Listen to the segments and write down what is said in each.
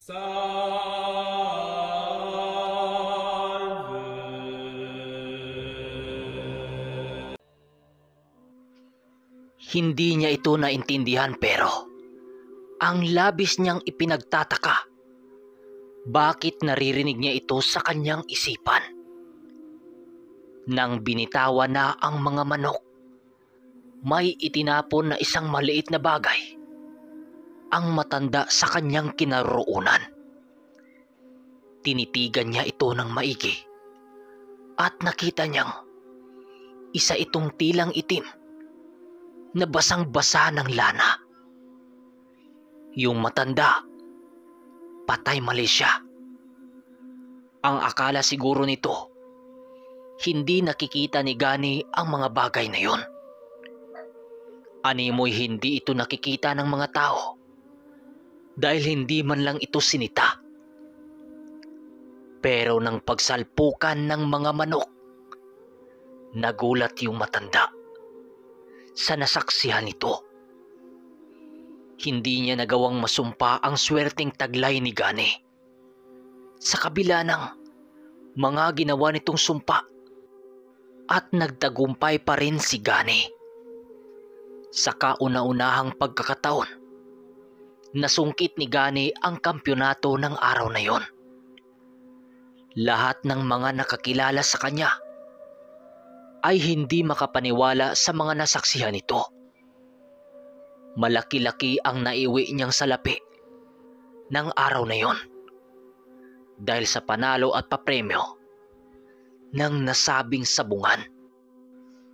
Hindi niya ito naintindihan pero ang labis niyang ipinagtataka. Bakit naririnig niya ito sa kanyang isipan? Nang binitawan na ang mga manok, may itinapon na isang maliit na bagay ang matanda sa kanyang kinaroroonan. Tinitigan niya ito ng maigi at nakita niyang isa itong tilang itim na basang-basa ng lana. Yung matanda, patay mali siya. Ang akala siguro nito, hindi nakikita ni Gani ang mga bagay na yon. Animoy hindi ito nakikita ng mga tao dahil hindi man lang ito sinita. Pero nang pagsalpukan ng mga manok, nagulat yung matanda sa nasaksihan nito. Hindi niya nagawang masumpa ang swerteng taglay ni Gani. Sa kabila ng mga ginawa nitong sumpa at nagtagumpay pa rin si Gani. Sa kauna-unahang pagkakataon, nasungkit ni Gani ang kampyonato ng araw na yon. Lahat ng mga nakakilala sa kanya ay hindi makapaniwala sa mga nasaksihan nito. Malaki-laki ang naiwi niyang salapi ng araw na yon dahil sa panalo at papremyo ng nasabing sabungan.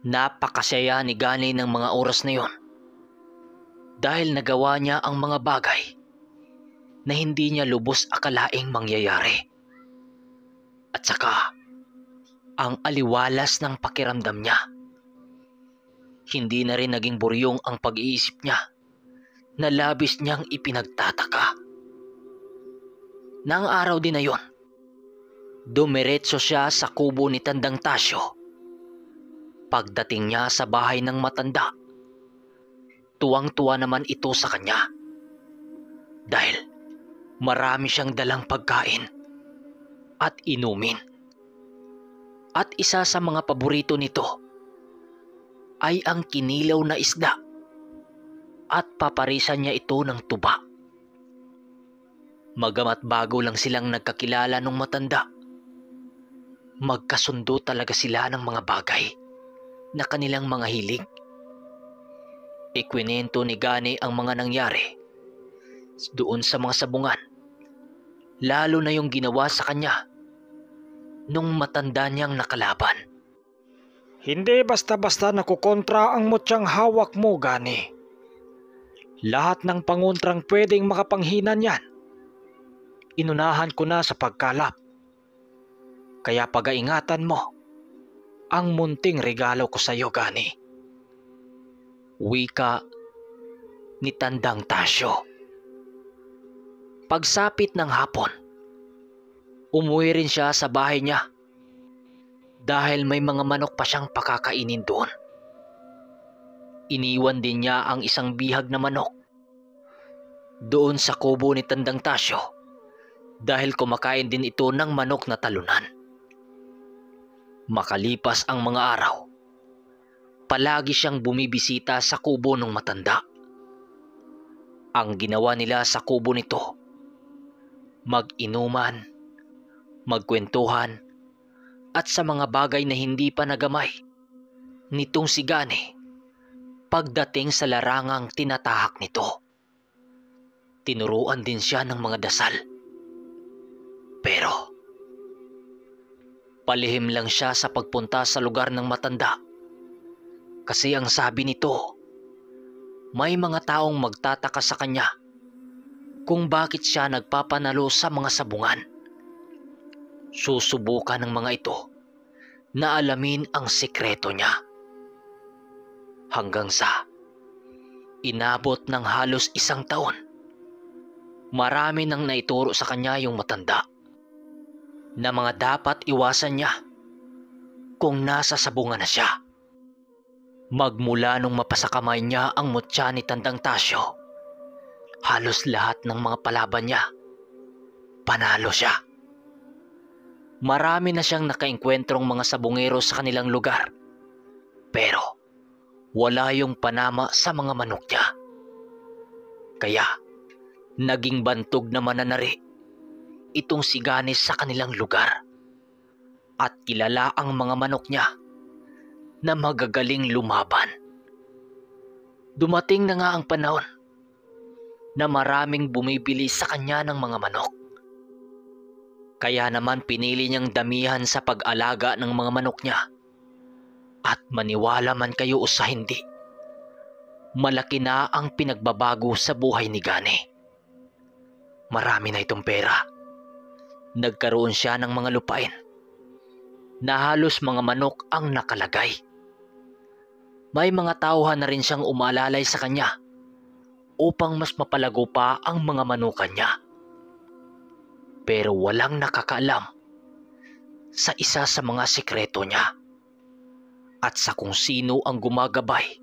Napakasaya ni Gani ng mga oras na yon dahil nagawa niya ang mga bagay na hindi niya lubos akalaing mangyayari. At saka, ang aliwalas ng pakiramdam niya. Hindi na rin naging buryong ang pag-iisip niya na labis niyang ipinagtataka. Nang araw din na yon, dumiretso siya sa kubo ni Tandang Tasyo. Pagdating niya sa bahay ng matanda, tuwang-tuwa naman ito sa kanya dahil marami siyang dalang pagkain at inumin. At isa sa mga paborito nito ay ang kinilaw na isda at paparisan niya ito ng tuba. Magamat bago lang silang nagkakilala nung matanda, magkasundo talaga sila ng mga bagay na kanilang mga hilig. Ikwinento ni Gani ang mga nangyari doon sa mga sabungan, lalo na yung ginawa sa kanya nung matanda niyang nakalaban. Hindi basta-basta nakukontra ang mutyang hawak mo, Gani. Lahat ng pangontrang pwedeng makapanghinan yan, inunahan ko na sa pagkalap. Kaya pag-aingatan mo ang munting regalo ko sa iyo, Gani. Wika ni Tandang Tasyo. Pagsapit ng hapon, umuwi rin siya sa bahay niya dahil may mga manok pa siyang pakakainin doon. Iniwan din niya ang isang bihag na manok doon sa kubo ni Tandang Tasyo dahil kumakain din ito ng manok na talunan. Makalipas ang mga araw, palagi siyang bumibisita sa kubo ng matanda. Ang ginawa nila sa kubo nito, mag-inuman, magkwentuhan, at sa mga bagay na hindi pa nagamay nitong si Gani pagdating sa larangang tinatahak nito. Tinuruan din siya ng mga dasal. Pero palihim lang siya sa pagpunta sa lugar ng matanda kasi ang sabi nito, may mga taong magtataka sa kanya kung bakit siya nagpapanalo sa mga sabungan. Susubukan ng mga ito na alamin ang sikreto niya. Hanggang sa inabot ng halos 1 taon, marami nang naituro sa kanya yung matanda na mga dapat iwasan niya kung nasa sabungan na siya. Magmula nung mapasakamay niya ang mutya ni Tandang Tasyo, halos lahat ng mga palaban niya panalo siya. Marami na siyang nakaengkwentrong mga sabungero sa kanilang lugar. Pero wala yung panama sa mga manok niya. Kaya naging bantog na mananari itong si Gani sa kanilang lugar. At kilala ang mga manok niya na magagaling lumaban. Dumating na nga ang panahon na maraming bumibili sa kanya ng mga manok. Kaya naman pinili niyang damihan sa pag-alaga ng mga manok niya. At maniwala man kayo o sa hindi, malaki na ang pinagbabago sa buhay ni Gani. Marami na itong pera. Nagkaroon siya ng mga lupain na halos mga manok ang nakalagay. May mga tauhan na rin siyang umalalay sa kanya upang mas mapalago pa ang mga manukan niya. Pero walang nakakaalam sa isa sa mga sikreto niya at sa kung sino ang gumagabay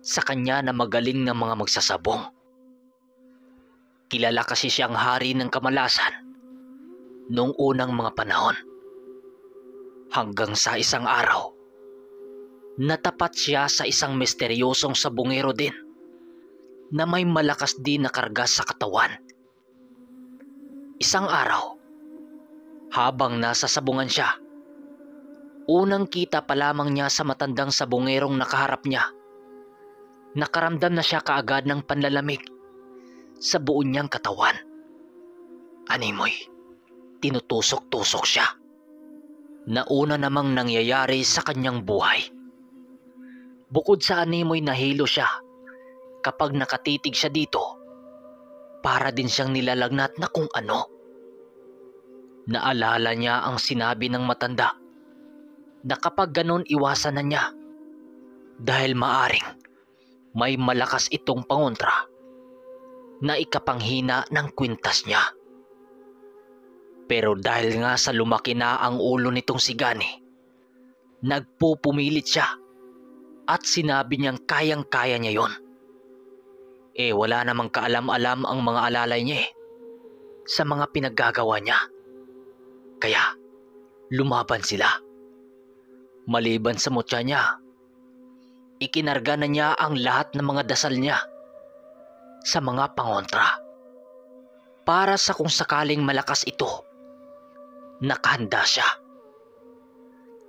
sa kanya na magaling na mga magsasabong. Kilala kasi siyang hari ng kamalasan noong unang mga panahon. Hanggang sa isang araw, natapat siya sa isang misteryosong sabungero din na may malakas din na karga sa katawan. Isang araw, habang nasa sabungan siya, unang kita pa lamang niya sa matandang sabungerong nakaharap niya. Nakaramdam na siya kaagad ng panlalamig sa buo niyang katawan. Animoy, tinutusok-tusok siya. Nauna namang nangyayari sa kanyang buhay. Bukod sa animoy, nahilo siya kapag nakatitig siya dito. Para din siyang nilalagnat na kung ano. Naalala niya ang sinabi ng matanda na kapag ganon iwasan na niya dahil maaring may malakas itong pangontra na ikapanghina ng kwintas niya. Pero dahil nga sa lumaki na ang ulo nitong si Gani, nagpupumilit siya at sinabi niyang kayang-kaya niya yon. Wala namang kaalam-alam ang mga alalay niya sa mga pinaggagawa niya. Kaya lumaban sila. Maliban sa mutya niya, ikinarga na niya ang lahat ng mga dasal niya sa mga pangontra. Para sa kung sakaling malakas ito, nakahanda siya.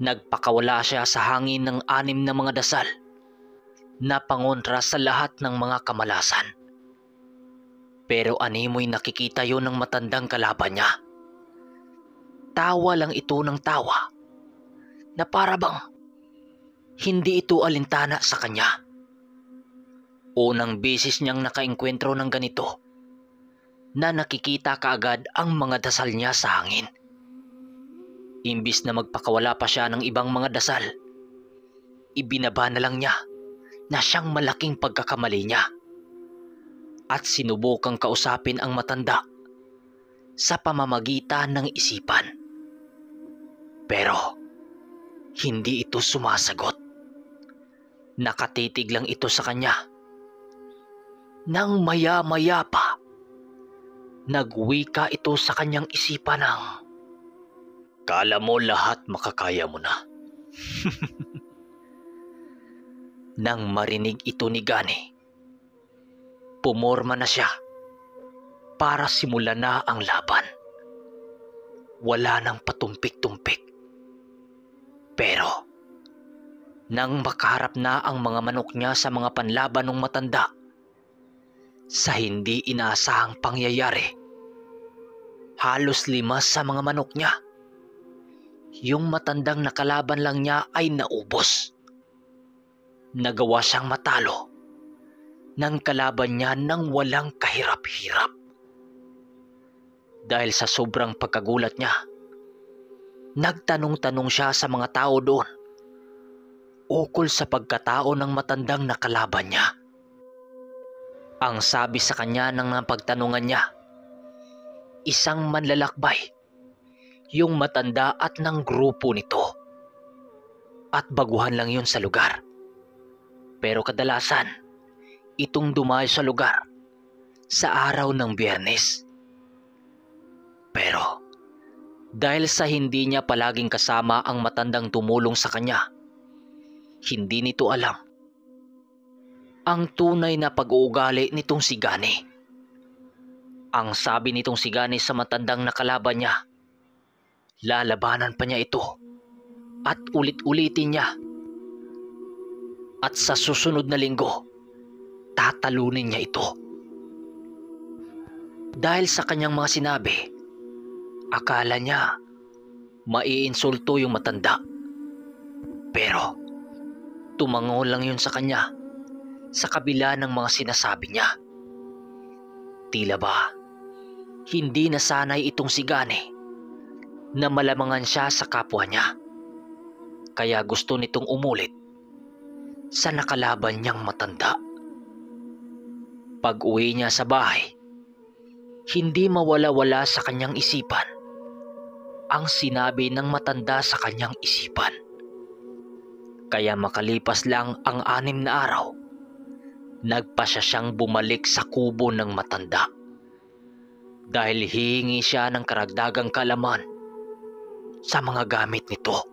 Nagpakawala siya sa hangin ng 6 na mga dasal na pangontra sa lahat ng mga kamalasan. Pero animoy nakikita yon ng matandang kalaban niya. Tawa lang ito ng tawa na para bang hindi ito alintana sa kanya. Unang beses niyang nakaengkwentro ng ganito na nakikita kaagad ang mga dasal niya sa hangin. Imbis na magpakawala pa siya ng ibang mga dasal, ibinaba na lang niya na siyang malaking pagkakamali niya at sinubukang kausapin ang matanda sa pamamagitan ng isipan. Pero hindi ito sumasagot. Nakatitig lang ito sa kanya. Nang maya-maya pa, nagwika ito sa kanyang isipan ng, "Kala mo lahat makakaya mo na." Nang marinig ito ni Gani, pumorma na siya para simulan na ang laban. Wala nang patumpik-tumpik. Pero nang makaharap na ang mga manok niya sa mga panlaban ng matanda, sa hindi inaasahang pangyayari, halos 5 sa mga manok niya, yung matandang nakalaban lang niya ay naubos. Nagawa siyang matalo ng kalaban niya nang walang kahirap-hirap. Dahil sa sobrang pagkagulat niya, nagtanong-tanong siya sa mga tao doon ukol sa pagkatao ng matandang nakalaban niya. Ang sabi sa kanya ng napagtanungan niya, isang manlalakbay yung matanda at ng grupo nito. At baguhan lang yun sa lugar. Pero kadalasan, itong dumayo sa lugar sa araw ng Biyernes. Dahil sa hindi niya palaging kasama ang matandang tumulong sa kanya, hindi nito alam ang tunay na pag-uugali nitong si Gani. Ang sabi nitong si Gani sa matandang nakalaban niya, lalabanan pa niya ito at ulit-ulitin niya. At sa susunod na linggo, tatalunin niya ito. Dahil sa kanyang mga sinabi, akala niya maiinsulto yung matanda. Pero tumango lang yun sa kanya sa kabila ng mga sinasabi niya. Tila ba hindi nasanay itong si Gani na malamangan siya sa kapwa niya. Kaya gusto nitong umulit sa nakalaban niyang matanda. Pag-uwi niya sa bahay, hindi mawala-wala sa kanyang isipan ang sinabi ng matanda sa kanyang isipan. Kaya makalipas lang ang 6 na araw, nagpasya siyang bumalik sa kubo ng matanda. Dahil hihingi siya ng karagdagang kalaman sa mga gamit nito.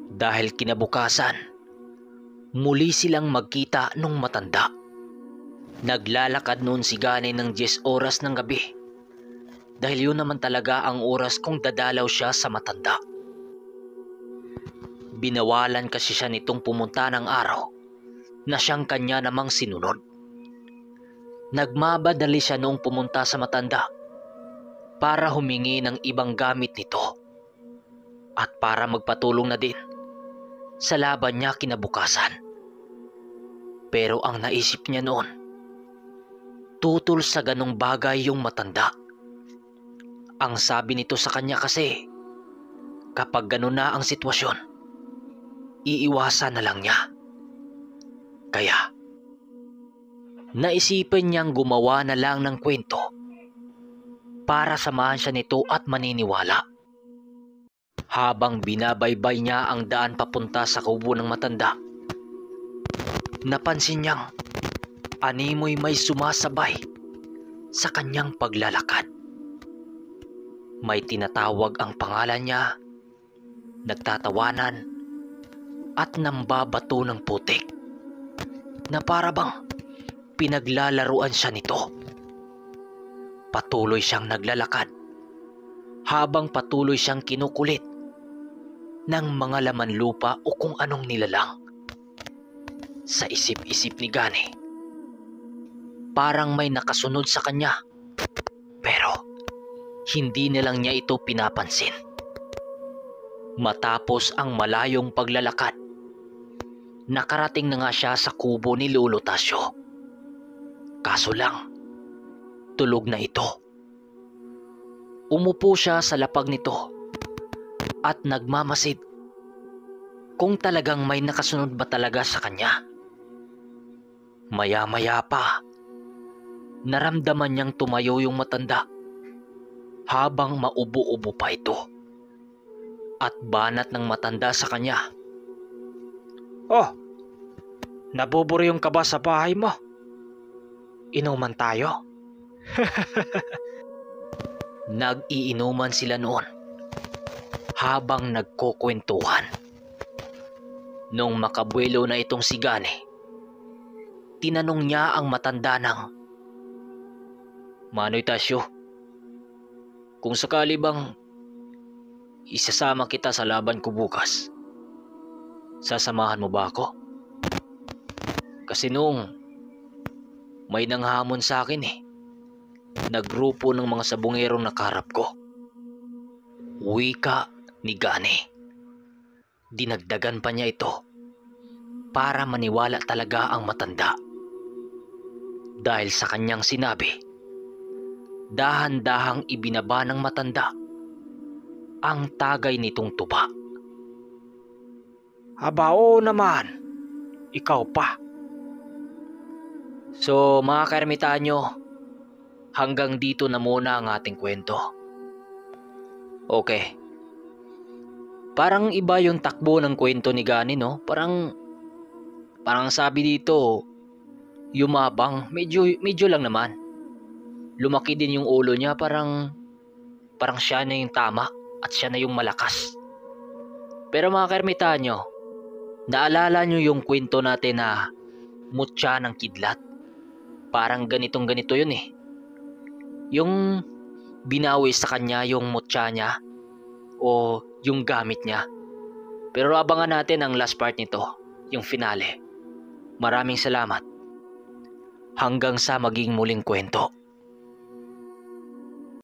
Dahil kinabukasan, muli silang magkita nung matanda. Naglalakad noon si Gani ng 10 oras ng gabi. Dahil yun naman talaga ang oras kung dadalaw siya sa matanda. Binawalan kasi siya nitong pumunta ng araw na siyang kanya namang sinunod. Nagmabadali siya noong pumunta sa matanda para humingi ng ibang gamit nito at para magpatulong na din sa laban niya kinabukasan. Pero ang naisip niya noon, tutol sa ganong bagay yung matanda. Ang sabi nito sa kanya kasi, kapag ganon na ang sitwasyon, iiwasan na lang niya. Kaya, naisipan niyang gumawa na lang ng kwento para samahan siya nito at maniniwala. Habang binabaybay niya ang daan papunta sa kubo ng matanda, napansin niyang animoy may sumasabay sa kanyang paglalakad. May tinatawag ang pangalan niya, nagtatawanan at nambabato ng putik na para bang pinaglalaruan siya nito. Patuloy siyang naglalakad habang patuloy siyang kinukulit ng mga laman lupa o kung anong nilalang. Sa isip-isip ni Gani, parang may nakasunod sa kanya, pero hindi nilang niya ito pinapansin. Matapos ang malayong paglalakad, nakarating na nga siya sa kubo ni Lolo Tasyo. Kaso lang, tulog na ito. Umupo siya sa lapag nito at nagmamasid kung talagang may nakasunod ba talaga sa kanya. Maya-maya pa, naramdaman niyang tumayo yung matanda habang maubo-ubo pa ito. At banat ng matanda sa kanya, Oh, nabuburyong ka ba sa bahay mo? Inuman tayo? Nag-iinuman sila noon habang nagkukwentuhan. Nung makabuelo na itong si Gani, tinanong niya ang matanda ng, Manoy Tasyo, kung sakali bang isasama kita sa laban ko bukas, sasamahan mo ba ako? Kasi noong may nanghamon sa akin na grupo ng mga sabungerong nakaharap ko. Wika ni Gani. Dinagdagan pa niya ito para maniwala talaga ang matanda. Dahil sa kanyang sinabi, dahan-dahang ibinaba ng matanda ang tagay nitong tuba. Aba, oo naman. Ikaw pa. So mga kaermitanyo, hanggang dito na muna ang ating kwento. Okay. Parang iba yung takbo ng kwento ni Gani, no? Parang sabi dito, yumabang, medyo lang naman. Lumaki din yung ulo niya, parang parang siya na yung tama at siya na yung malakas. Pero mga kaermitanyo, naalala nyo yung kwento natin na mutya ng kidlat? Parang ganitong ganito yun eh. Yung binawi sa kanya yung mutya niya o yung gamit niya. Pero abangan natin ang last part nito, yung finale. Maraming salamat. Hanggang sa maging muling kwento.